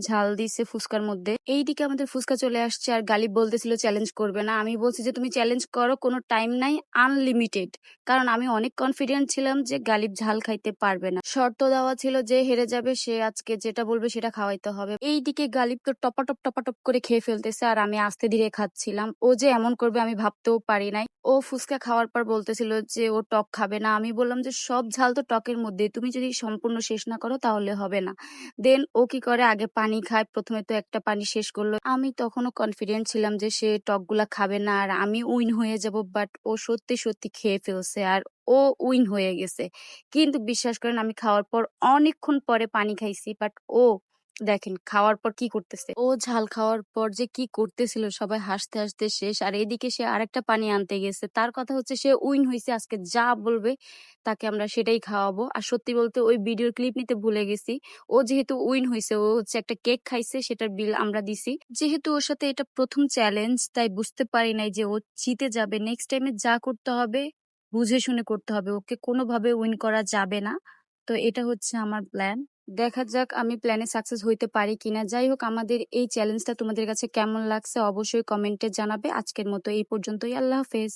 ঝাল দিছে ফুচকার মধ্যে। এইদিকে আমাদের ফুচকা চলে আসছে আর গালিব বলতেছিল চ্যালেঞ্জ করবে না। আমি বলছি যে, "তুমি চ্যালেঞ্জ করো, কোনো টাইম নাই, আনলিমিটেড।" কারণ আমি অনেক কনফিডেন্ট ছিলাম যে গালিব ঝাল খাইতে পারবে না। শর্ত দেওয়া ছিল যে হেরে যাবে সে আজকে যেটা বলবে সেটা খাওয়াইতে হবে। এইদিকে গালিব তো টপাটপ করে খেয়ে ফেলতেছে আর আমি আস্তে ধীরে খাচ্ছিলাম। ও যে এমন করবে আমি ভাবতেও পারি নাই। ও ফুচকা খাওয়ার পর বলতেছিল যে ও টক খাবে না। আমি বললাম যে, "সব ঝাল তো টকের মধ্যেই। তুমি যদি সম্পূর্ণ শেষ না করো তাহলে হবে না।" দেন ও কি করে আগে পানি খায়। ১ম এ তো একটা পানি শেষ করল। আমি তখনও কনফিডেন্ট ছিলাম যে সে টকগুলা খাবে না আর আমি উইন হয়ে যাব। বাট ও সত্যি খেয়ে ফেলছে আর ও উইন হয়ে গেছে। কিন্তু বিশ্বাস করেন আমি খাওয়ার পর অনেকক্ষণ পরে পানি খাইছি। বাট ও দেখেন খাওয়ার পর কি করতেছে। ও ঝাল খাওয়ার পর যে কি করতেছিল সবাই হাসতে শেষ। আর এদিকে সে আরেকটা পানি আনতে গেছে। তার কথা হচ্ছে সে উইন হইছে, আজকে যা বলবে তাকে আমরা সেটাই খাওয়াবো। আর সত্যি বলতে ওই ভিডিওর ক্লিপ নিতে ভুলে গেছি। ও যেহেতু উইন হইছে, ও হচ্ছে একটা কেক খাইছে, সেটার বিল আমরা দিছি। যেহেতু ওর সাথে এটা ১ম চ্যালেঞ্জ, তাই বুঝতে পারি নাই যে ও জিতে যাবে। নেক্সট টাইমে যা করতে হবে বুঝে শুনে করতে হবে। ওকে কোনোভাবে উইন করা যাবে না। তো এটা হচ্ছে আমার প্ল্যান। দেখা যাক আমি প্ল্যানে সাকসেস হইতে পারি কিনা। যাই হোক, আমাদের এই চ্যালেঞ্জটা তোমাদের কাছে কেমন লাগছে অবশ্যই কমেন্টে জানাবে। আজকের মতো এই পর্যন্তই। আল্লাহ হাফেজ।